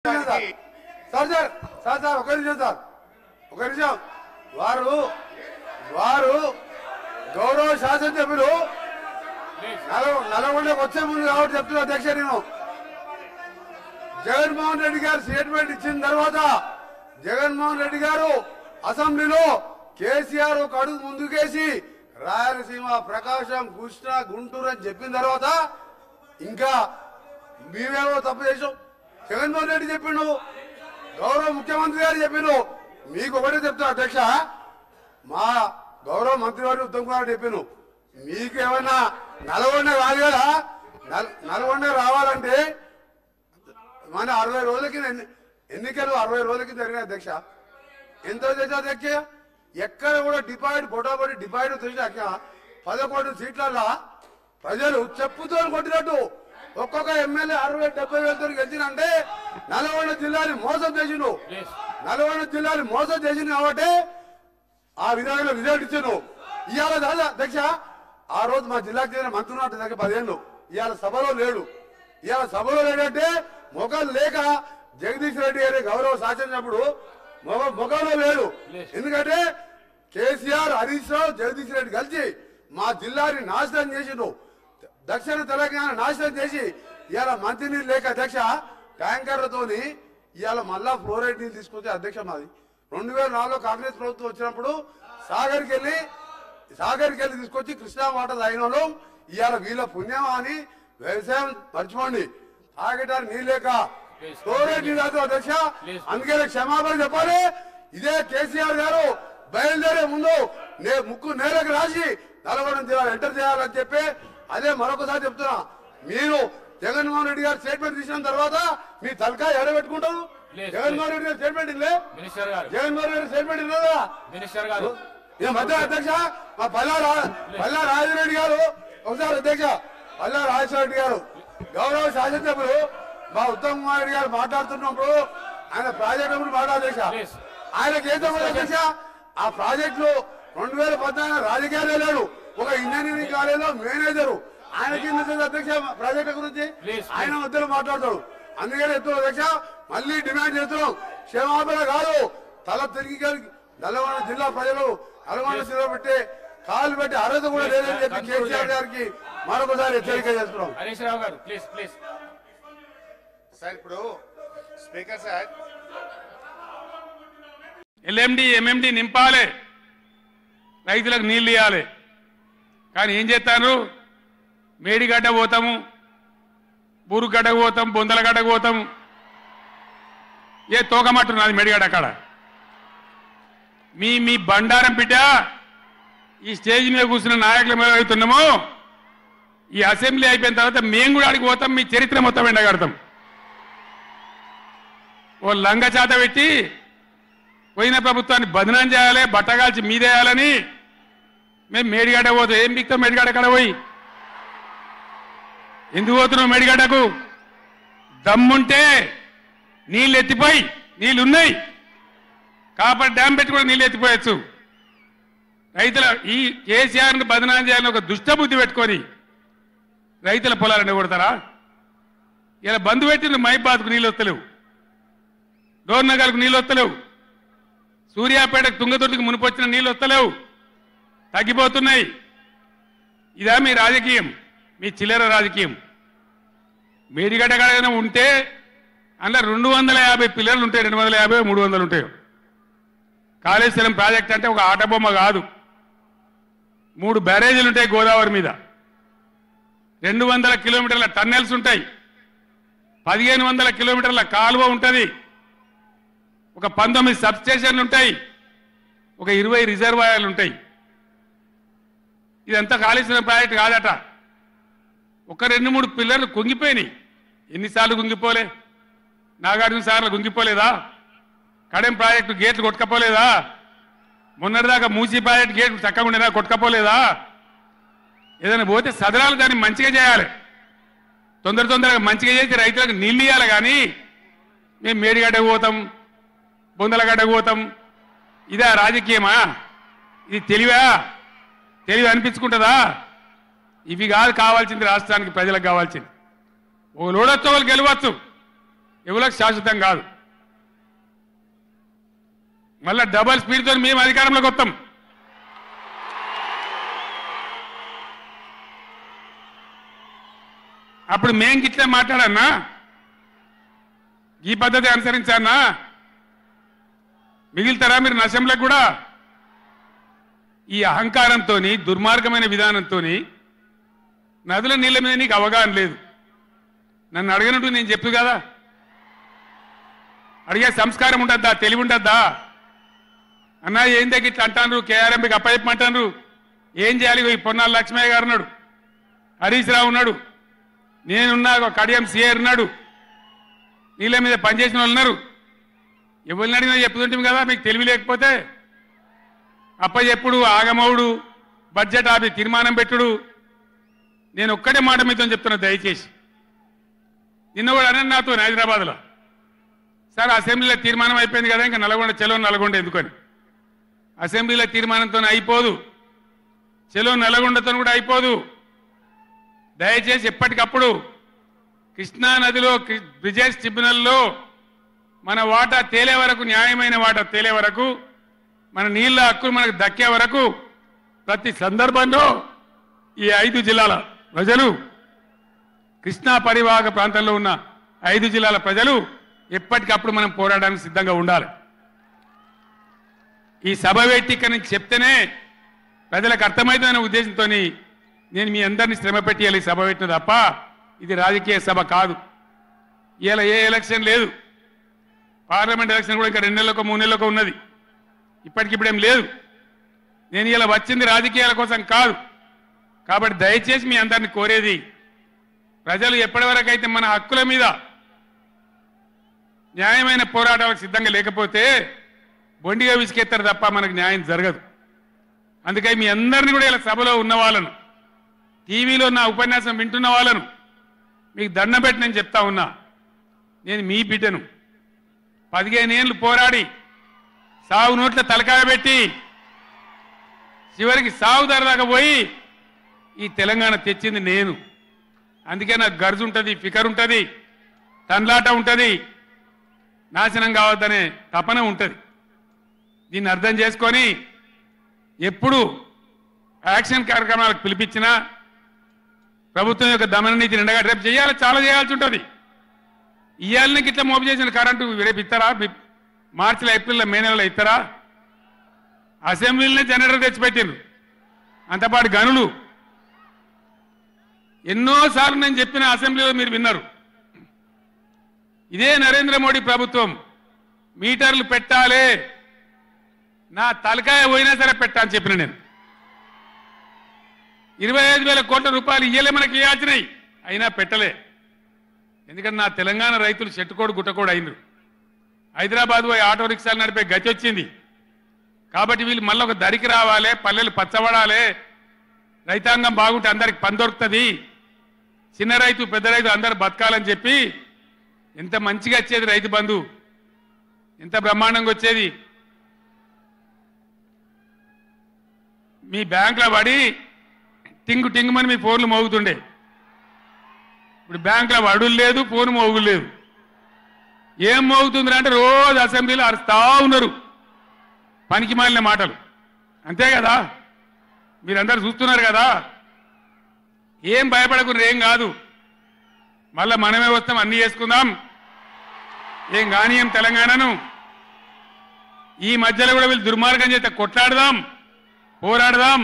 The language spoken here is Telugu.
ఒక నిమిషం వారు గౌరవ శాసనసభ్యులు నల్గొండకు వచ్చే ముందు కాబట్టి చెప్తున్నా అధ్యక్ష, నేను జగన్మోహన్ రెడ్డి గారు స్టేట్మెంట్ ఇచ్చిన తర్వాత జగన్మోహన్ రెడ్డి గారు అసెంబ్లీలో కేసీఆర్ ఒక అడుగు ముందుకేసి రాయలసీమ, ప్రకాశం, కృష్ణా, గుంటూరు అని చెప్పిన తర్వాత ఇంకా మేమేమో తప్పు చేసాం. జగన్మోహన్ రెడ్డి చెప్పిండు, గౌరవ ముఖ్యమంత్రి గారు చెప్పిండు. మీకు ఒకటే చెప్తున్నా అధ్యక్ష, మా గౌరవ మంత్రి వారు ఉత్తమ్ కుమార్ చెప్పిండు, మీకు ఏమైనా నల్గొండ కాదు కదా, నల్గొండ రావాలంటే మన 60 రోజుల కింద ఎన్నికలు 60 రోజుల కింద జరిగిన అధ్యక్ష. ఎంత చేసా అధ్యక్ష, ఎక్కడ కూడా డిపాయిడ్ బొటాబడి డిపాయిడ్ చేసాక 11 సీట్లలో ప్రజలు చెప్పుతో కొట్టినట్టు ఒక్కొక్క ఎమ్మెల్యే 60-70 వేలతో గెలిచినంటే నల్గొండ జిల్లాని మోసం చేసిండు. నల్గొండ జిల్లాని మోసం చేసిండు కాబట్టి ఆ విధంగా రిజల్ట్ ఇచ్చాను. ఇవాళ కాదు అధ్యక్ష, ఆ రోజు మా జిల్లాకు చెందిన మంత్రి ఉన్నట్టు దగ్గర 10 ఏళ్ళు ఇవాళ సభలో లేడు. ఇవాళ సభలో లేడంటే మొగలు లేక జగదీష్ రెడ్డి గారి గౌరవ శాసనప్పుడు మొగలో లేడు. ఎందుకంటే కేసీఆర్, హరీష్ రావు, జగదీష్ రెడ్డి కలిసి మా జిల్లాని నాశనం చేసిండు. దక్షిణ తెలంగాణ నాశనం చేసి ఇవాళ మంచినీళ్ళు లేక అధ్యక్ష ట్యాంకర్లతోని ఇవాళ మళ్ళా ఫ్లోరైడ్ నీళ్ళు తీసుకొచ్చే అధ్యక్ష మాది 2004లో కాంగ్రెస్ ప్రభుత్వం వచ్చినప్పుడు సాగర్కి వెళ్ళి తీసుకొచ్చి కృష్ణా వాటర్ తాగిన వాళ్ళు ఇవాళ వీళ్ళ పుణ్యమా అని వ్యవసాయం మర్చిపోండి, తాగడానికి నీళ్ళు లేక ఫ్లోరైడ్ నీళ్ళు అవుతుంది అధ్యక్ష. అందుకే క్షమాపణ చెప్పాలి. ఇదే కేసీఆర్ గారు బయలుదేరే ముందు ముక్కు నేలకు రాసి నల్గొండ జిల్లా ఎంటర్ చేయాలని చెప్పి అదే మరొకసారి చెప్తున్నా. మీరు జగన్మోహన్ రెడ్డి గారు స్టేట్మెంట్ తీసిన తర్వాత మీ తలకాయ ఎడబెట్టుకుంటారు. జగన్మోహన్ రెడ్డి గారు స్టేట్మెంట్ ఇల్లే, జగన్మోహన్ రెడ్డి స్టేట్మెంట్ ఇల్లదా ఈ మధ్య అధ్యక్ష. మా పల్లా రాజరెడ్డి గారు ఒకసారి అధ్యక్ష, పల్లా రాజశేఖర గారు గౌరవ శాసనసభ్యులు మా ఉత్తమ్ కుమార్ రెడ్డి గారు మాట్లాడుతున్నప్పుడు ఆయన ప్రాజెక్టు గురించి మాట్లాడేశా. ఆయనకి ఏం చెప్పాలి అధ్యక్ష, ఆ ప్రాజెక్టులు 2014 రాజకీయాలే లేడు, ఒక ఇంజనీరింగ్ కాలేజ్ లో మేనేజరు ఆయనకి అధ్యక్ష ప్రాజెక్టు గురించి ఆయన మధ్యలో మాట్లాడతాడు. అందుకని చెప్తున్నాం అధ్యక్ష, మళ్ళీ డిమాండ్ చేస్తున్నాం, క్షమాపణ కాదు, తల తిరిగి నల్గొండ జిల్లా ప్రజలు నల్గొండ జిల్లా పెట్టి కాలు పెట్టి అర్హత కూడా లేదని చెప్పి కేసీఆర్ గారికి మరొకసారి హెచ్చరిక చేస్తున్నాం. హరీష్ రావు గారు ప్లీజ్ ప్లీజ్ సార్. ఇప్పుడు స్పీకర్ సార్, ఎల్ఎండి ఎంఎండి నింపాలి, రైతులకు నీళ్ళు ఇవ్వాలి. కానీ ఏం చేస్తాను, మేడిగడ్డ పోతాము, బూరుగడ్డకు పోతాం, బొందలగడ్డకు పోతాము, ఏ తోకమట్టున్నది మేడిగడ్డ అక్కడ. మీ బండారం బిడ్డ ఈ స్టేజ్ మీద కూర్చున్న నాయకులు మేము అవుతున్నామో, ఈ అసెంబ్లీ అయిపోయిన తర్వాత మేము కూడా అడిగి పోతాం, మీ చరిత్ర మొత్తం ఎండగడతాం. ఓ లంగ చేత పెట్టి పోయిన ప్రభుత్వాన్ని బదనాం చేయాలి, బట్టగాల్చి మీదేయాలని మేము మేడిగడ్డ పోతాం. ఏం బిక్తాం మేడిగడ్డ కాడ పోయి? ఎందుకు పోతున్నావు మేడిగడ్డకు? దమ్ముంటే నీళ్ళు ఎత్తిపోయి, నీళ్ళు ఉన్నాయి కాబట్టి డ్యామ్ పెట్టి కూడా నీళ్ళు ఎత్తిపోయచ్చు. రైతుల ఈ కేసీఆర్ని బదనాం చేయాలని ఒక దుష్టబుద్ధి పెట్టుకొని రైతుల పొలాలు కొడతారా? ఇలా బంధు పెట్టింది మైబాద్కు నీళ్ళు వస్తలేవు, డోర్నగర్కు నీళ్ళు వస్తలేవు, సూర్యాపేటకు తుంగతుర్తికి మునిపొచ్చిన నీళ్ళు వస్తలేవు, తగ్గిపోతున్నాయి. ఇదా మీ రాజకీయం, మీ చిల్లర రాజకీయం? మేడిగడ్డ కాడైనా ఉంటే అందులో 250 పిల్లలు ఉంటాయి, 250 300 ఉంటాయి. కాళేశ్వరం ప్రాజెక్ట్ అంటే ఒక ఆట బొమ్మ కాదు. 3 బ్యారేజీలు ఉంటాయి గోదావరి మీద, 200 కిలోమీటర్ల టన్నెల్స్ ఉంటాయి, 1500 కిలోమీటర్ల కాలువ ఉంటుంది, ఒక 19 సబ్స్టేషన్లు ఉంటాయి, ఒక 20 రిజర్వాయర్లు ఉంటాయి. ఇదంతా కాళేశ్వరం ప్రాజెక్ట్ కాదట. ఒక 2-3 పిల్లర్లు కుంగిపోయినాయి. ఎన్నిసార్లు కుంగిపోలే? నాగార్జున సార్లు కుంగిపోలేదా? కడెం ప్రాజెక్టు గేట్లు కొట్టుకపోలేదా? మొన్నటిదాకా మూసీ ప్రాజెక్టు గేట్లు చక్కగా ఉండేదా? కొట్టుకపోలేదా? ఏదైనా పోతే సదరాలు దాన్ని మంచిగా చేయాలి, తొందరగా మంచిగా చేసి రైతులకు నీళ్ళు ఇవ్వాలి. కానీ మేము మేడిగడ్డకు పోతాం, బొందలగడ్డకు పోతాం, ఇదా రాజకీయమా? ఇది తెలివి అనిపించుకుంటుందా? ఇవి కాదు కావాల్సింది, రాష్ట్రానికి ప్రజలకు కావాల్సింది. ఓ లోడొచ్చు, వాళ్ళు గెలవచ్చు, ఎవరికి శాశ్వతం కాదు. మళ్ళా డబల్ స్పీడ్తో మేము అధికారంలోకి వస్తాం. అప్పుడు మేం గిట్లే మాట్లాడన్నా, ఈ పద్ధతి అనుసరించానా, మిగిలితారా మీరు నశంలకు కూడా? ఈ అహంకారంతో దుర్మార్గమైన విధానంతో నదుల నీళ్ళ మీద నీకు అవగాహన లేదు. నన్ను అడగనట్టు నేను చెప్పు కదా, అడిగే సంస్కారం ఉంటుందా, తెలివి ఉంటుందా? అన్నా ఏం దగ్గర ఇట్లా అంటాను, కేఆర్ఎంకి అప్పచెప్పమంటాను, ఏం చేయాలి? ఈ పొన్నాల లక్ష్మయ్య గారు ఉన్నాడు, హరీష్ రావు ఉన్నాడు, నేనున్నా, కడియం సిఆర్ ఉన్నాడు, నీళ్ళ మీద పనిచేసిన వాళ్ళు ఉన్నారు. ఎవరిని అడిగినా చెప్పుతుంటాం కదా. మీకు తెలివి లేకపోతే అప్పచెప్పుడు, ఆగమవుడు, బడ్జెట్ ఆపి తీర్మానం పెట్టుడు. నేను ఒక్కటే మాట మీతో చెప్తున్నా, దయచేసి. నిన్న కూడా అన్నాను నాతో హైదరాబాద్లో, సార్ అసెంబ్లీలో తీర్మానం అయిపోయింది కదా, ఇంకా నల్గొండ, చెలో నల్గొండ ఎందుకని. అసెంబ్లీలో తీర్మానంతో అయిపోదు, చెలో నల్గొండతో కూడా అయిపోదు. దయచేసి ఎప్పటికప్పుడు కృష్ణా నదిలో బ్రిజేష్ ట్రిబ్యునల్లో మన వాటా తేలే వరకు, న్యాయమైన వాటా తేలే వరకు, మన నీళ్ళ హక్కులు మనకు దక్కే వరకు ప్రతి సందర్భంలో ఈ 5 జిల్లాల ప్రజలు, కృష్ణా పరివాహక ప్రాంతంలో ఉన్న 5 జిల్లాల ప్రజలు ఎప్పటికప్పుడు మనం పోరాడడానికి సిద్ధంగా ఉండాలి. ఈ సభ పెట్టి ఇక్కడ నుంచి చెప్తేనే ప్రజలకు అర్థమవుతుందనే ఉద్దేశంతో నేను మీ అందరినీ శ్రమ పెట్టి ఈ సభ పెట్టిన తప్ప ఇది రాజకీయ సభ కాదు. ఇలా ఏ ఎలక్షన్ లేదు, పార్లమెంట్ ఎలక్షన్ కూడా ఇంకా 2 నెలలకు 3 నెలలకు ఉన్నది, ఇప్పటికిప్పుడేం లేదు. నేను ఇలా వచ్చింది రాజకీయాల కోసం కాదు. కాబట్టి దయచేసి మీ అందరిని కోరేది, ప్రజలు ఎప్పటివరకు అయితే మన హక్కుల మీద న్యాయమైన పోరాటాలకు సిద్ధంగా లేకపోతే బొండిగా విసికెత్తారు తప్ప మనకు న్యాయం జరగదు. అందుకని మీ అందరినీ కూడా ఇలా సభలో ఉన్న వాళ్ళను, టీవీలో నా ఉపన్యాసం వింటున్న వాళ్ళను మీకు దండం పెట్టి నేను చెప్తా ఉన్నా, నేను మీ బిడ్డను. 15 ఏళ్ళు పోరాడి సాగు నోట్ల తలకాయ పెట్టి చివరికి సాగు దాకా పోయి ఈ తెలంగాణ తెచ్చింది నేను. అందుకే నాకు గర్జు ఉంటుంది, ఫికర్ ఉంటుంది, తన్లాట ఉంటుంది, నాశనం కావద్దనే తపన ఉంటుంది. దీన్ని అర్థం చేసుకొని ఎప్పుడు యాక్షన్ కార్యక్రమాలకు పిలిపించినా ప్రభుత్వం యొక్క దమన నీతిని ఎండగా రేపు చేయాలి, చాలా చేయాల్సి ఉంటుంది. ఇవాళకి ఇట్లా మోపు చేసిన కరెంటు రేపు ఇస్తారా? మార్చిలో, ఏప్రిల్లో, మే నెలలో ఇస్తారా? అసెంబ్లీలోనే జనరేటర్ తెచ్చిపెట్టిండ్రు, అంతపాటు గనులు. ఎన్నోసార్లు నేను చెప్పిన అసెంబ్లీలో మీరు విన్నారు. ఇదే నరేంద్ర మోడీ ప్రభుత్వం మీటర్లు పెట్టాలి, నా తలకాయ పోయినా సరే పెట్టా అని చెప్పిన నేను. 25,000 కోట్ల రూపాయలు ఇయ్యలే మనకి ఇవ్వాల్సినాయి, అయినా పెట్టలే. ఎందుకంటే నా తెలంగాణ రైతులు చెట్టుకోడు గుట్టకోడు అయినరు. హైదరాబాద్ పోయి ఆటో రిక్షాలు నడిపే గతి వచ్చింది. కాబట్టి వీళ్ళు మళ్ళీ ఒక దరికి రావాలి, పల్లెలు పచ్చబడాలి, రైతాంగం బాగుంటే అందరికి పని దొరుకుతుంది, చిన్న రైతు పెద్ద రైతు అందరు బతకాలని చెప్పి ఎంత మంచిగా వచ్చేది రైతు బంధు, ఎంత బ్రహ్మాండంగా వచ్చేది. మీ బ్యాంకులో పడి టింగు టింగుమని మీ ఫోన్లు మోగుతుండే. ఇప్పుడు బ్యాంకులో వడులు లేదు, ఫోన్ మోగులు లేదు. ఏం మోగుతుంది అంటే రోజు అసెంబ్లీలో అరుస్తా ఉన్నారు పనికి మాలిన మాటలు. అంతే కదా, మీరందరూ చూస్తున్నారు కదా. ఏం భయపడకుండా ఏం కాదు, మళ్ళా మనమే వస్తాం, అన్ని చేసుకుందాం, ఏం కానీయం తెలంగాణను. ఈ మధ్యలో కూడా వీళ్ళు దుర్మార్గం చేస్తే కొట్లాడదాం, పోరాడదాం.